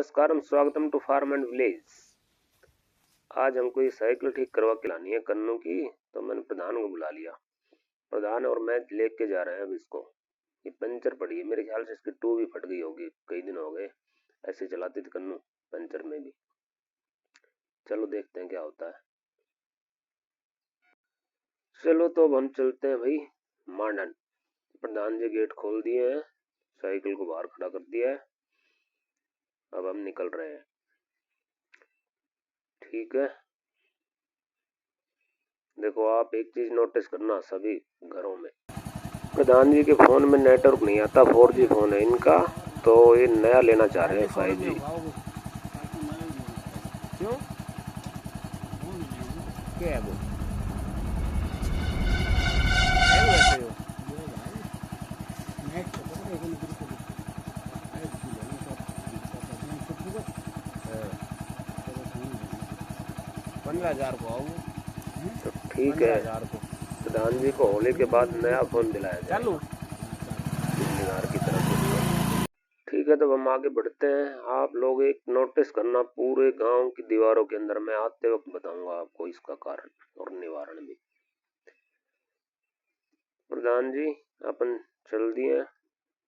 नमस्कार, स्वागतम to farm and village. आज हमको ये साइकिल ठीक करवा के लानी है कन्नू की, तो मैंने प्रधान को बुला लिया। प्रधान और मैं लेके जा रहे हैं अब इसको। ये पंचर पड़ी है, मेरे ख्याल से इसकी टू भी फट गई होगी, कई दिन हो गए ऐसे चलाती थी कन्नू पंचर में भी। चलो देखते हैं क्या होता है। चलो तो अब हम चलते हैं भाई मांडन। प्रधान जी गेट खोल दिए हैं, साइकिल को बाहर खड़ा कर दिया है, अब हम निकल रहे हैं। ठीक है, देखो आप एक चीज नोटिस करना, सभी घरों में प्रधान जी के फोन में नेटवर्क नहीं आता, 4G फोन है इनका, तो ये नया लेना चाह रहे हैं 5G। क्यों? क्या है वो? है वो ऐसे हो? 15,000 को आओ। तो ठीक है, 15,000 को प्रधान जी को होली के बाद नया फोन दिलाया जाए चालू बिजलीदार की तरफ से। ठीक है, तो हम आगे बढ़ते हैं। आप लोग एक नोटिस करना, पूरे गांव की दीवारों के अंदर मैं आते वक्त बताऊंगा आपको इसका कारण और निवारण भी। प्रधान जी अपन चल दिए।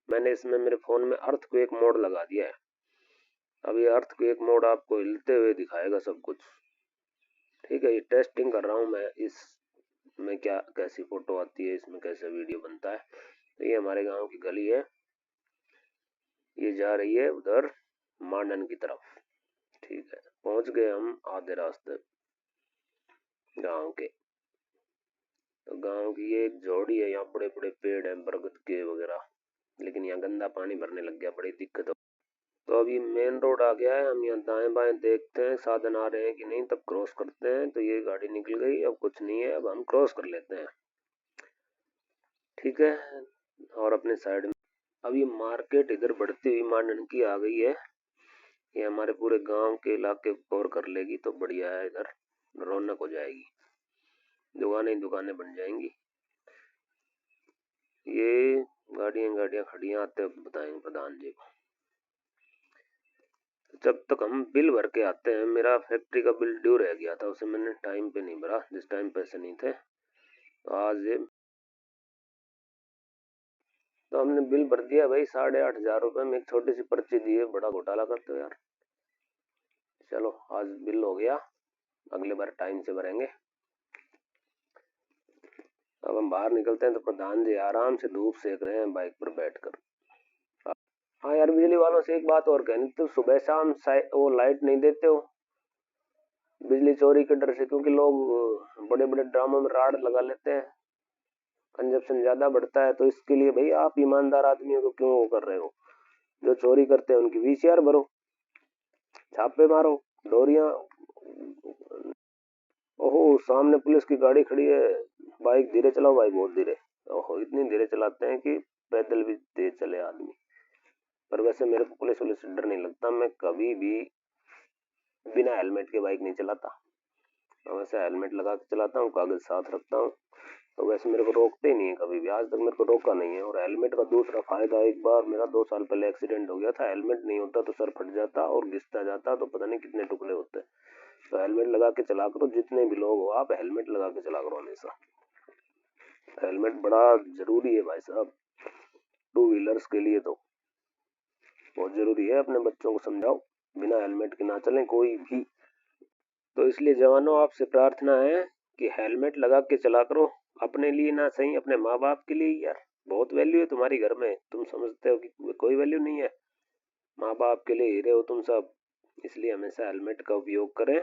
मैंने इसमें मेरे फोन में अर्थक्वेक मोड लगा दिया है। अब ये अर्थक्वेक मोड आपको हिलते हुए दिखाएगा सब कुछ। ठीक है, ये टेस्टिंग कर रहा हूँ मैं, इसमें क्या कैसी फोटो आती है, इसमें कैसा वीडियो बनता है। तो ये हमारे गांव की गली है, ये जा रही है उधर मांडन की तरफ। ठीक है, पहुंच गए हम आधे रास्ते गांव के। तो गांव की ये एक जोड़ी है, यहाँ बड़े बड़े पेड़ हैं बरगद के वगैरह, लेकिन यहाँ गंदा पानी भरने लग गया, बड़ी दिक्कत हो। तो अभी मेन रोड आ गया है, हम यहाँ दाएं बाएं देखते हैं साधन आ रहे हैं कि नहीं, तब क्रॉस करते हैं। तो ये गाड़ी निकल गई, अब कुछ नहीं है, अब हम क्रॉस कर लेते हैं। ठीक है, और अपने साइड में अब ये मार्केट इधर बढ़ती हुई मांडन की आ गई है। ये हमारे पूरे गांव के इलाके कवर कर लेगी, तो बढ़िया है, इधर रौनक हो जाएगी, दुकानें दुकानें बन जाएंगी। ये गाड़ियां खड़ी हैं, आते वक्त बताएंगे प्रधान जी को। जब तक हम बिल भर के आते हैं, मेरा फैक्ट्री का बिल ड्यू रह गया था, उसे मैंने टाइम पे नहीं भरा, जिस टाइम पैसे नहीं थे। तो आज ये तो हमने बिल भर दिया भाई, 8,500 रुपये में एक छोटी सी पर्ची दी है। बड़ा घोटाला करते हो यार। चलो आज बिल हो गया, अगले बार टाइम से भरेंगे। अब हम बाहर निकलते हैं तो प्रधान जी आराम से धूप सेक रहे हैं बाइक पर बैठकर। हाँ यार, बिजली वालों से एक बात और कहनी, तो सुबह शाम वो लाइट नहीं देते हो बिजली चोरी के डर से, क्योंकि लोग बड़े बड़े ड्रामों में राड लगा लेते हैं, कंजप्शन ज्यादा बढ़ता है। तो इसके लिए भाई आप ईमानदार आदमियों को क्यों वो कर रहे हो? जो चोरी करते हैं उनकी VCR भरो, छापे मारो, डोरियां। ओहो, सामने पुलिस की गाड़ी खड़ी है। बाइक धीरे चलाओ भाई, बहुत धीरे। ओहो, इतनी धीरे चलाते हैं कि पैदल भी तेज चले आदमी। पर वैसे मेरे को पुलिस से डर नहीं लगता, मैं कभी भी बिना हेलमेट के बाइक नहीं चलाता। मैं वैसे हेलमेट लगा के चलाता हूँ, कागज साथ रखता हूँ, तो वैसे मेरे को रोकते ही नहीं है, कभी भी आज तक मेरे को रोका नहीं है। और हेलमेट का दूसरा फायदा, एक बार मेरा 2 साल पहले एक्सीडेंट हो गया था, हेलमेट नहीं होता तो सर फट जाता और घिसता जाता, तो पता नहीं कितने टुकड़े होते। तो हेलमेट लगा के चला करो, जितने भी लोग हो आप हेलमेट लगा के चला करो हमेशा। हेलमेट बड़ा जरूरी है भाई साहब, 2 व्हीलर्स के लिए तो बहुत जरूरी है। अपने बच्चों को समझाओ बिना हेलमेट के ना चलें कोई भी। तो इसलिए जवानों, आपसे प्रार्थना है कि हेलमेट लगा के चला करो, अपने लिए ना सही, अपने माँ बाप के लिए। यार बहुत वैल्यू है तुम्हारी घर में, तुम समझते हो कि कोई वैल्यू नहीं है? माँ बाप के लिए हीरे हो तुम सब, इसलिए हमेशा हेलमेट का उपयोग करें।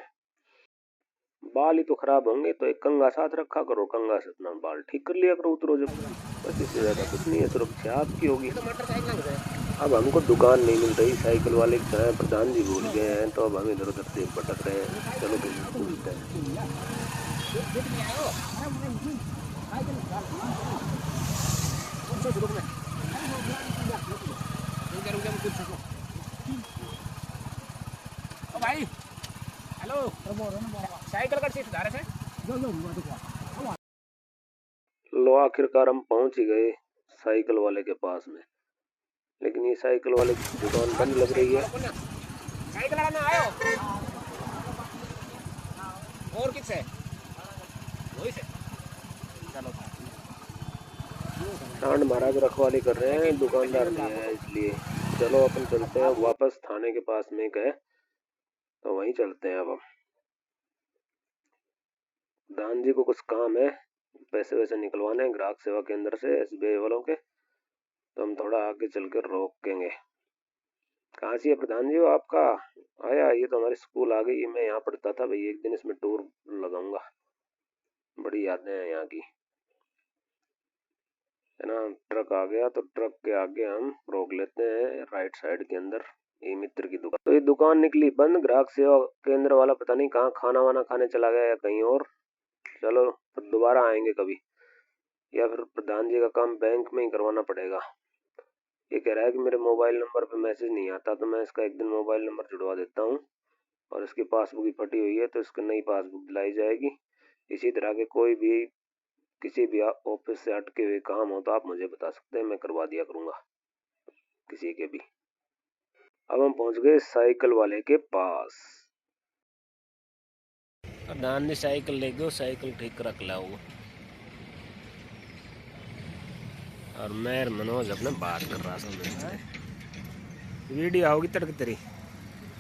बाल ही तो खराब होंगे तो एक कंघा साथ रखा करो, कंघा से अपना बाल ठीक कर लिया करो उतरो जब। बस इससे ज्यादा कुछ नहीं है, सुरक्षा आपकी होगी। अब हमको दुकान नहीं मिल रही, साइकिल वाले की तरह प्रधान जी भूल गए हैं, तो अब हम इधर उधर से भटक रहे हैं। चलो किसी से पूछते हैं। भाई हेलो, साइकिल का सीट धारे से लो आखिरकार हम पहुंच ही गए साइकिल वाले के पास में, लेकिन ये साइकिल वाले की दुकान बंद लग रही है। साइकिल लड़ाना आयो और किससे वही से चलो सांड महाराज रखवाली कर रहे हैं, दुकानदार नहीं है इसलिए। चलो अपन चलते हैं वापस, थाने के पास में एक है तो वहीं चलते हैं। अब हम प्रधान जी को कुछ काम है, पैसे वैसे निकलवाने हैं ग्राहक सेवा केंद्र से एसबीआई वालों के, तो हम थोड़ा आगे चल कर रोकेंगे। कहाँ से है प्रधान जी? वो आपका आया, ये तो हमारी स्कूल आ गई। मैं यहाँ पढ़ता था भाई, एक दिन इसमें टूर लगाऊंगा, बड़ी यादें हैं यहाँ की, है ना। ट्रक आ गया तो ट्रक के आगे हम रोक लेते हैं राइट साइड के अंदर। ये मित्र की दुकान, तो ये दुकान निकली बंद। ग्राहक सेवा केंद्र वाला पता नहीं कहाँ खाना वाना खाने चला गया या कहीं और। चलो फिर दोबारा आएंगे कभी, या फिर प्रधान जी का काम बैंक में ही करवाना पड़ेगा। ये कह रहा है कि मेरे मोबाइल नंबर पे मैसेज नहीं आता, तो मैं इसका एक दिन मोबाइल नंबर जुड़वा देता हूँ। और इसकी पासबुक ही फटी हुई है तो इसको नई पासबुक दिलाई जाएगी। इसी तरह के कोई भी किसी भी ऑफिस से अटके हुए काम हो तो आप मुझे बता सकते हैं, मैं करवा दिया करूंगा किसी के भी। अब हम पहुंच गए साइकिल वाले के पास। प्रधान ने साइकिल ले गए, साइकिल ठीक रख लाओ। और मैं मनोज अपने बात कर रहा था। वीडियो आओगी तड़क तेरी,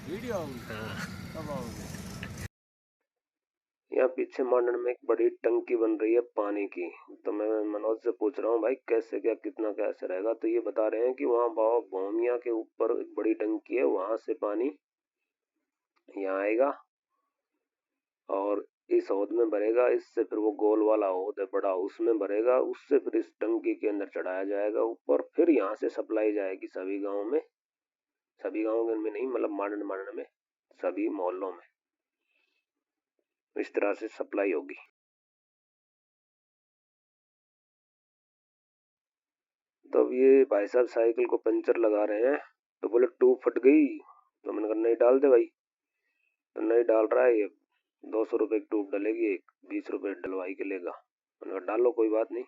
वीडियो आओगी हाँ। कब आओगी? यहाँ पीछे मांडन में एक बड़ी टंकी बन रही है पानी की, तो मैं मनोज से पूछ रहा हूँ भाई कैसे क्या कितना कैसे रहेगा। तो ये बता रहे हैं कि वहाँ भूमिया के ऊपर एक बड़ी टंकी है, वहां से पानी यहाँ आएगा और इस हौद में भरेगा। इससे फिर वो गोल वाला हौद है बड़ा, उसमें भरेगा। उससे फिर इस टंकी के अंदर चढ़ाया जाएगा ऊपर, फिर यहाँ से सप्लाई जाएगी सभी गाँव में। सभी गाँव में नहीं, मतलब मांडन मांडन में सभी मोहल्लों में इस तरह से सप्लाई होगी। तो अब ये भाई साहब साइकिल को पंचर लगा रहे हैं, तो बोले ट्यूब फट गई। तो मैंने कहा नहीं डाल दे भाई, तो नहीं डाल रहा है। ये 200 रुपये की ट्यूब डलेगी, एक 20 रुपये डलवाई के लेगा। मैंने कहा डालो कोई बात नहीं,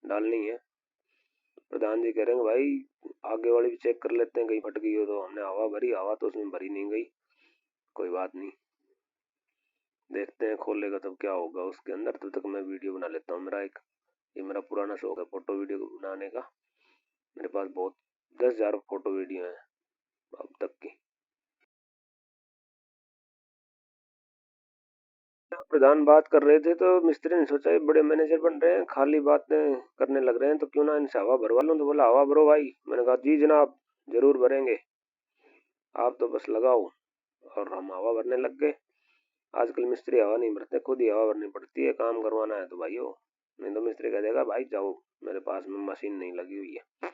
डालनी है। प्रधान जी कह रहे हैं भाई आगे वाली भी चेक कर लेते हैं कहीं फट गई हो तो। हमने हवा भरी, हवा तो उसमें भरी नहीं गई, कोई बात नहीं, देखते हैं खोलेगा तब क्या होगा उसके अंदर। तब तक मैं वीडियो बना लेता हूँ। ये मेरा पुराना शौक है फोटो वीडियो बनाने का। मेरे पास बहुत 10,000 फोटो वीडियो है अब तक की। प्रधान बात कर रहे थे तो मिस्त्री ने सोचा ये बड़े मैनेजर बन रहे हैं, खाली बातें करने लग रहे हैं, तो क्यों ना इनसे हवा भरवा लूं। तो बोला हवा भरो भाई। मैंने कहा जी जनाब, जरूर भरेंगे, आप तो बस लगाओ। और हम हवा भरने लग गए। आजकल मिस्त्री हवा नहीं भरते, खुद ही हवा भरनी पड़ती है। काम करवाना है तो भाइयों, नहीं तो मिस्त्री कह देगा भाई जाओ, मेरे पास में मशीन नहीं लगी हुई है।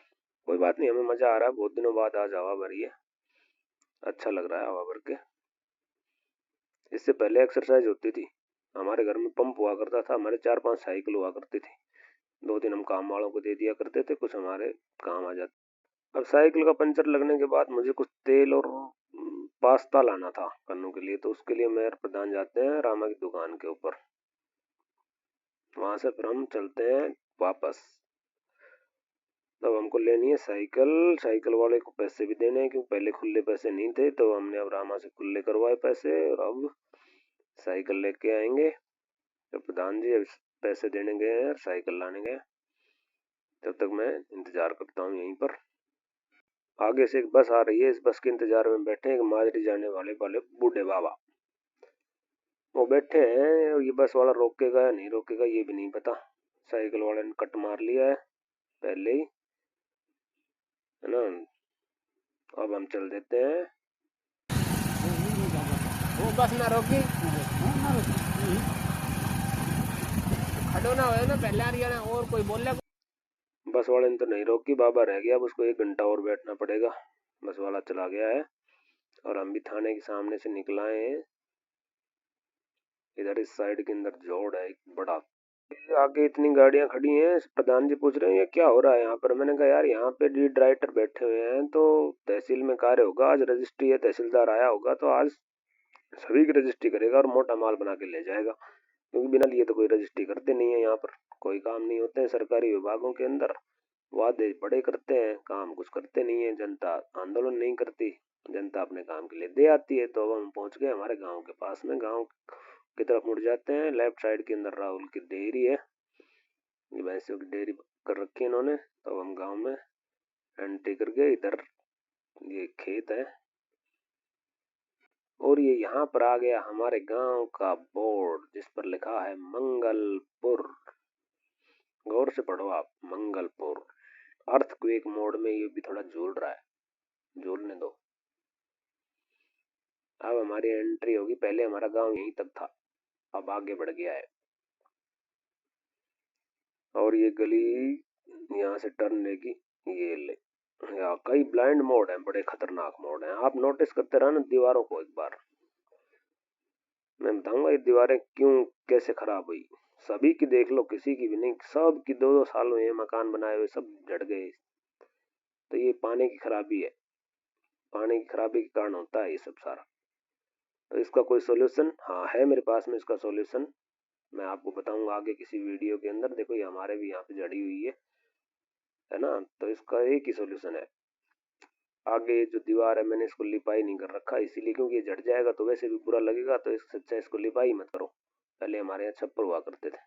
कोई बात नहीं, हमें मजा आ रहा है, बहुत दिनों बाद आज हवा भरी है, अच्छा लग रहा है हवा भर के। इससे पहले एक्सरसाइज होती थी, हमारे घर में पंप हुआ करता था, हमारे 4-5 साइकिल हुआ करती थी। 2 दिन हम काम वालों को दे दिया करते थे, कुछ हमारे काम आ जाते। अब साइकिल का पंचर लगने के बाद मुझे कुछ तेल और पास्ता लाना था कन्नू के लिए, तो उसके लिए मेयर प्रधान जाते हैं रामा की दुकान के ऊपर। वहां से फिर हम चलते हैं वापस। तब हमको लेनी है साइकिल। साइकिल वाले को पैसे भी देने हैं क्योंकि पहले खुले पैसे नहीं थे, तो हमने अब रामा से खुले करवाए पैसे। और अब साइकिल लेके आएंगे। तो प्रधान जी अब पैसे देने गए हैं, साइकिल लाने गए। तब तक मैं इंतजार करता हूँ यहीं पर। आगे से एक बस आ रही है, इस बस के इंतजार में बैठे हैं माजरी जाने वाले वाले बूढ़े बाबा। वो बैठे हैं और ये बस वाला रोकेगा या नहीं रोकेगा ये भी नहीं पता। साइकिल वाले ने कट मार लिया है पहले ही, है ना। अब हम चल देते हैं। वो बस ना रोकी खड़ो ना हो ना पहले आ रही है ना, और कोई बोल ले। बस वाले ने तो नहीं रोकी, बाबा रह गया, अब उसको 1 घंटा और बैठना पड़ेगा। बस वाला चला गया है और हम भी थाने के सामने से निकल आए हैं। इधर इस साइड के अंदर जोड़ है एक बड़ा। आगे इतनी गाड़ियां खड़ी हैं, प्रधान जी पूछ रहे हैं ये क्या हो रहा है यहाँ पर। मैंने कहा यार यहाँ पे लीड राइटर बैठे हुए हैं, तो तहसील में कार्य होगा, आज रजिस्ट्री है, तहसीलदार आया होगा तो आज सभी की रजिस्ट्री करेगा और मोटा माल बना के ले जाएगा। क्योंकि बिना लिए तो कोई रजिस्ट्री करते नहीं है, यहाँ पर कोई काम नहीं होते हैं सरकारी विभागों के अंदर। वादे बड़े करते हैं, काम कुछ करते नहीं है, जनता आंदोलन नहीं करती। जनता अपने काम के लिए दे आती है। तो अब हम पहुंच गए हमारे गांव के पास में। गांव की तरफ मुड़ जाते हैं। लेफ्ट साइड के अंदर राहुल की डेयरी है, ये भैंसों की डेयरी कर रखी है इन्होंने। तो हम गांव में एंट्री करके इधर ये खेत है और ये यहाँ पर आ गया हमारे गांव का बोर्ड जिस पर लिखा है मंगलपुर। गौर से पढ़ो आप, मंगलपुर। अर्थक्वेक मोड में ये भी थोड़ा झूल रहा है, झूलने दो। अब हमारी एंट्री होगी। पहले हमारा गांव यहीं तक था, अब आगे बढ़ गया है। और ये गली यहाँ से टर्न लेगी, ये ले। यहाँ कई ब्लाइंड मोड हैं, बड़े खतरनाक मोड हैं। आप नोटिस करते रहना दीवारों को एक बार। मैं बताऊंगा ये दीवारें क्यों कैसे खराब हुई। सभी की देख लो, किसी की भी नहीं, सब की 2-2 साल हुए मकान बनाए हुए, सब झड़ गए। तो ये पानी की खराबी है, पानी की खराबी के कारण होता है ये सब सारा। तो इसका कोई सोल्यूशन हाँ है मेरे पास में, इसका सोल्यूशन मैं आपको बताऊंगा आगे किसी वीडियो के अंदर। देखो ये हमारे भी यहाँ पे जड़ी हुई है ना। तो इसका एक ही सोल्यूशन है। आगे जो दीवार है मैंने इसको लिपाई नहीं कर रखा इसीलिए, क्योंकि ये झड़ जाएगा तो वैसे भी बुरा लगेगा। तो इससे अच्छा इसको लिपाई मत करो। पहले हमारे यहाँ छप्पर हुआ करते थे।